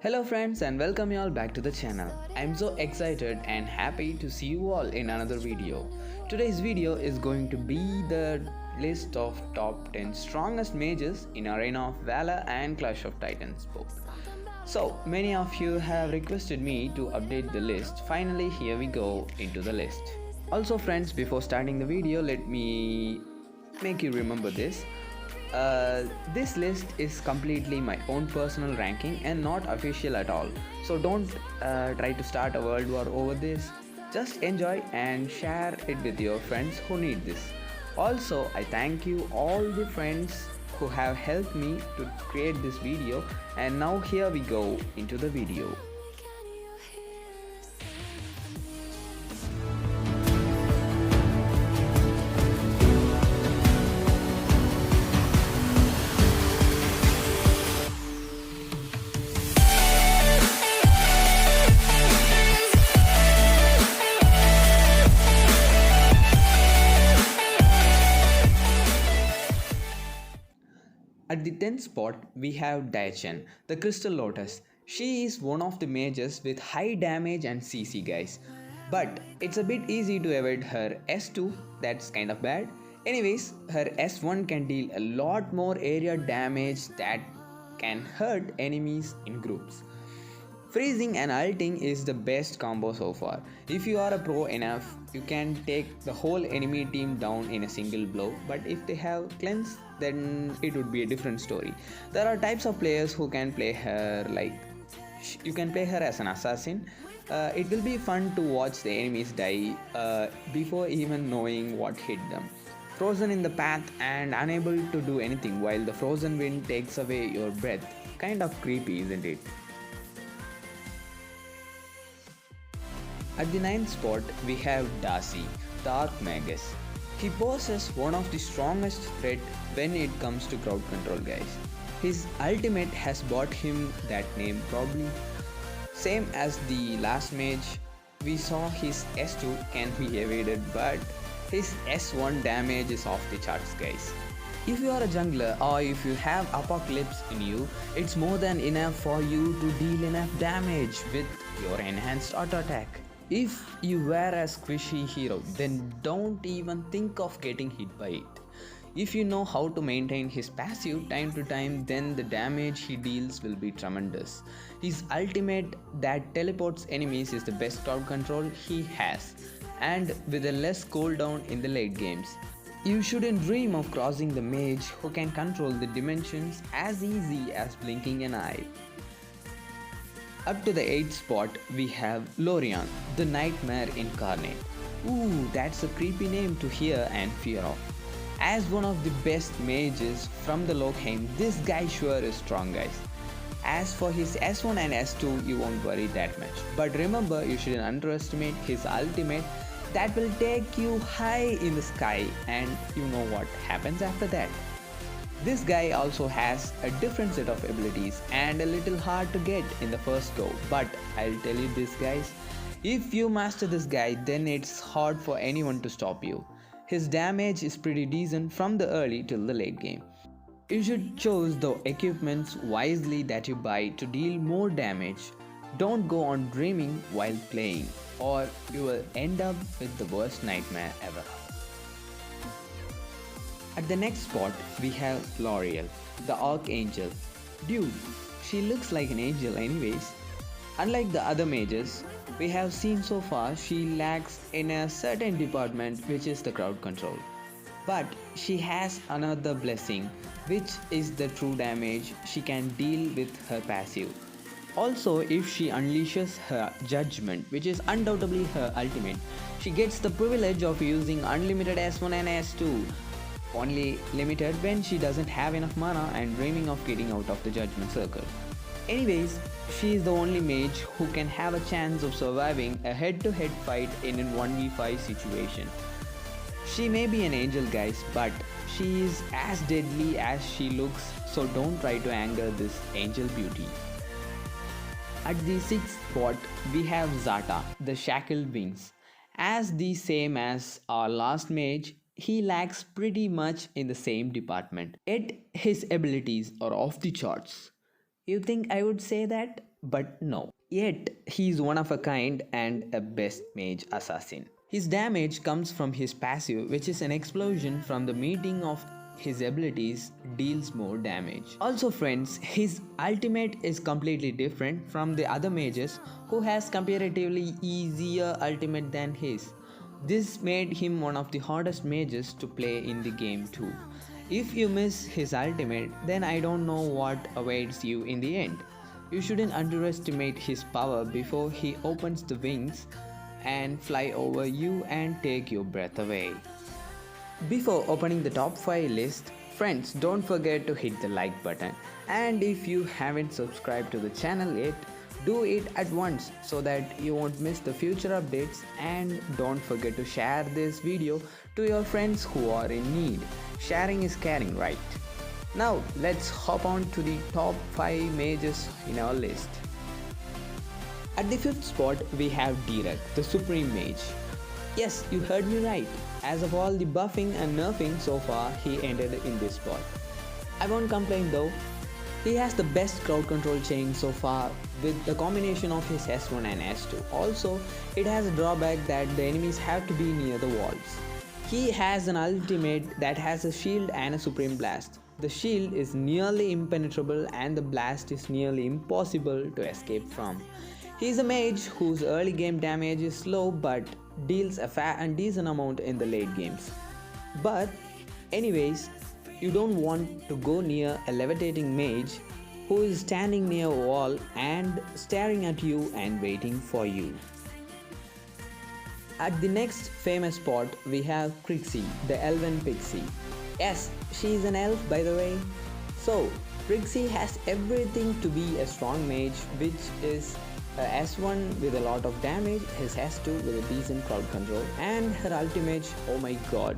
Hello friends and welcome you all back to the channel. I'm so excited and happy to see you all in another video. Today's video is going to be the list of top 10 strongest mages in Arena of Valor and Clash of Titans both. So many of you have requested me to update the list. Finally here we go into the list. Also friends, before starting the video, let me make you remember this. This list is completely my own personal ranking and not official at all. So don't try to start a world war over this. Just enjoy and share it with your friends who need this. Also, I thank you all the friends who have helped me to create this video, and now here we go into the video. At the 10th spot, we have Daichan, the Crystal Lotus. She is one of the mages with high damage and CC guys. But it's a bit easy to avoid her S2, that's kind of bad. Anyways, her S1 can deal a lot more area damage that can hurt enemies in groups. Freezing and ulting is the best combo so far. If you are a pro enough, you can take the whole enemy team down in a single blow, but if they have cleanse, then it would be a different story. There are types of players who can play her like you can play her as an assassin. It will be fun to watch the enemies die before even knowing what hit them. Frozen in the path and unable to do anything while the frozen wind takes away your breath. Kind of creepy, isn't it? At the 9th spot, we have Darcy, the Archmagus. He poses one of the strongest threat when it comes to crowd control guys. His ultimate has bought him that name probably. Same as the last mage, we saw his S2 can be evaded, but his S1 damage is off the charts guys. If you are a jungler or if you have Apocalypse in you, it's more than enough for you to deal enough damage with your enhanced auto attack. If you were a squishy hero, then don't even think of getting hit by it. If you know how to maintain his passive time to time, then the damage he deals will be tremendous. His ultimate that teleports enemies is the best crowd control he has, and with a less cooldown in the late games. You shouldn't dream of crossing the mage who can control the dimensions as easy as blinking an eye. Up to the 8th spot, we have Lorian, the Nightmare Incarnate. Ooh, that's a creepy name to hear and fear of. As one of the best mages from the Lokheim, this guy sure is strong guys. As for his S1 and S2, you won't worry that much. But remember, you shouldn't underestimate his ultimate that will take you high in the sky, and you know what happens after that. This guy also has a different set of abilities and a little hard to get in the first go, but I'll tell you this guys, if you master this guy, then it's hard for anyone to stop you. His damage is pretty decent from the early till the late game. You should choose the equipments wisely that you buy to deal more damage. Don't go on dreaming while playing, or you will end up with the worst nightmare ever. At the next spot, we have L'Oreal, the Archangel. Dude, she looks like an angel anyways. Unlike the other mages we have seen so far, she lacks in a certain department, which is the crowd control. But she has another blessing, which is the true damage she can deal with her passive. Also, if she unleashes her judgment, which is undoubtedly her ultimate, she gets the privilege of using unlimited S1 and S2. Only limited when she doesn't have enough mana and dreaming of getting out of the judgment circle. Anyways, she is the only mage who can have a chance of surviving a head-to-head fight in a 1v5 situation. She may be an angel guys, but she is as deadly as she looks, so don't try to anger this angel beauty. At the 6th spot, we have Zata, the Shackled Wings. As the same as our last mage, he lacks pretty much in the same department, yet his abilities are off the charts. You think I would say that? But no. Yet, he's one of a kind and a best mage assassin. His damage comes from his passive, which is an explosion from the meeting of his abilities deals more damage. Also friends, his ultimate is completely different from the other mages who has comparatively easier ultimate than his. This made him one of the hardest mages to play in the game too. If you miss his ultimate, then I don't know what awaits you in the end. You shouldn't underestimate his power before he opens the wings and fly over you and take your breath away. Before opening the top 5 list, friends, don't forget to hit the like button, and if you haven't subscribed to the channel yet, do it at once so that you won't miss the future updates, and don't forget to share this video to your friends who are in need. Sharing is caring, right? Now let's hop on to the top 5 mages in our list. At the 5th spot, we have Direk, the Supreme Mage. Yes, you heard me right. As of all the buffing and nerfing so far, he ended in this spot. I won't complain though. He has the best crowd control chain so far with the combination of his S1 and S2. Also, it has a drawback that the enemies have to be near the walls. He has an ultimate that has a shield and a supreme blast. The shield is nearly impenetrable and the blast is nearly impossible to escape from. He is a mage whose early game damage is low but deals a fat and decent amount in the late games. But anyways, you don't want to go near a levitating mage who is standing near a wall and staring at you and waiting for you. At the next famous spot, we have Crixie, the Elven Pixie. Yes, she is an elf by the way. So, Crixie has everything to be a strong mage, which is her S1 with a lot of damage, his S2 with a decent crowd control, and her ultimate, oh my god,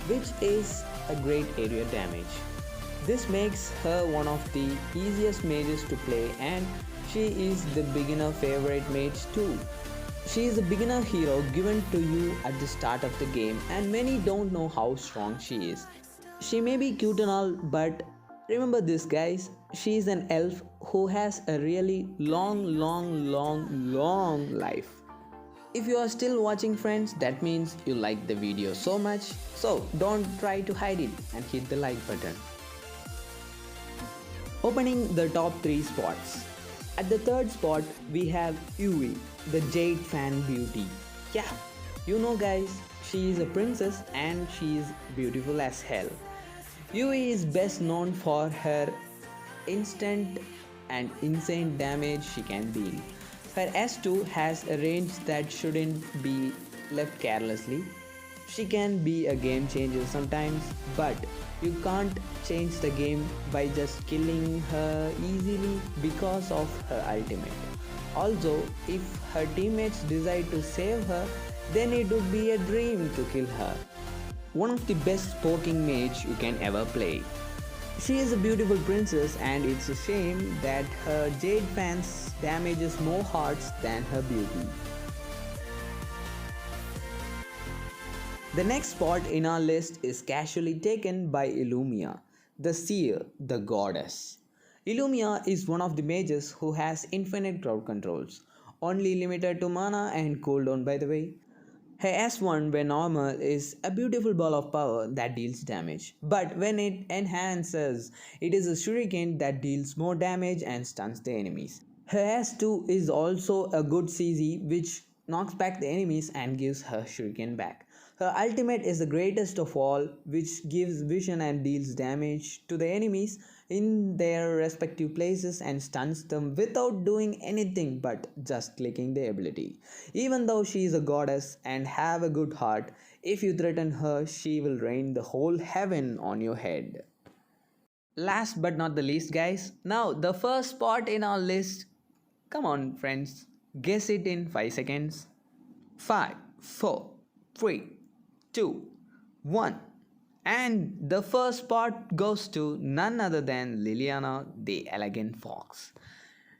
which is a great area damage. This makes her one of the easiest mages to play, and she is the beginner favorite mage too. She is a beginner hero given to you at the start of the game, and many don't know how strong she is. She may be cute and all, but remember this guys, she is an elf who has a really long life. If you are still watching friends, that means you like the video so much, so don't try to hide it and hit the like button. Opening the top 3 spots. At the 3rd spot, we have Yui, the Jade Fan Beauty. Yeah, you know guys, she is a princess and she is beautiful as hell. Yui is best known for her instant and insane damage she can deal. Her S2 has a range that shouldn't be left carelessly. She can be a game changer sometimes, but you can't change the game by just killing her easily because of her ultimate. Also, if her teammates decide to save her, then it would be a dream to kill her. One of the best poking mage you can ever play. She is a beautiful princess and it's a shame that her Jade fans damages more hearts than her beauty. The next spot in our list is casually taken by Illumia, the Seer, the goddess. Illumia is one of the mages who has infinite crowd controls, only limited to mana and cooldown by the way. Her S1 when normal is a beautiful ball of power that deals damage, but when it enhances, it is a shuriken that deals more damage and stuns the enemies. Her S2 is also a good CZ which knocks back the enemies and gives her shuriken back. Her ultimate is the greatest of all, which gives vision and deals damage to the enemies in their respective places and stuns them without doing anything but just clicking the ability. Even though she is a goddess and have a good heart, if you threaten her, she will rain the whole heaven on your head. Last but not the least guys, now the first spot in our list. Come on friends, guess it in 5 seconds. 5, 4, 3, 2, 1. And the first spot goes to none other than Liliana the Elegant Fox.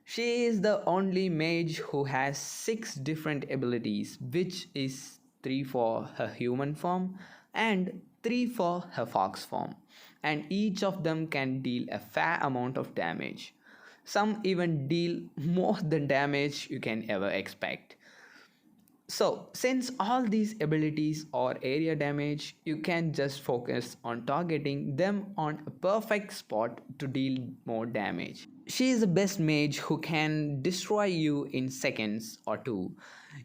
She is the only mage who has 6 different abilities, which is 3 for her human form and 3 for her fox form, and each of them can deal a fair amount of damage. Some even deal more than damage you can ever expect. So, since all these abilities are area damage, you can just focus on targeting them on a perfect spot to deal more damage. She is the best mage who can destroy you in seconds or two.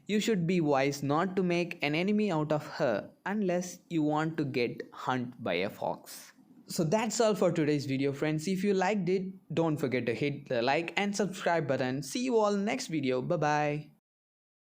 You should be wise not to make an enemy out of her unless you want to get hunt by a fox. So that's all for today's video, friends. If you liked it, don't forget to hit the like and subscribe button. See you all next video. Bye bye.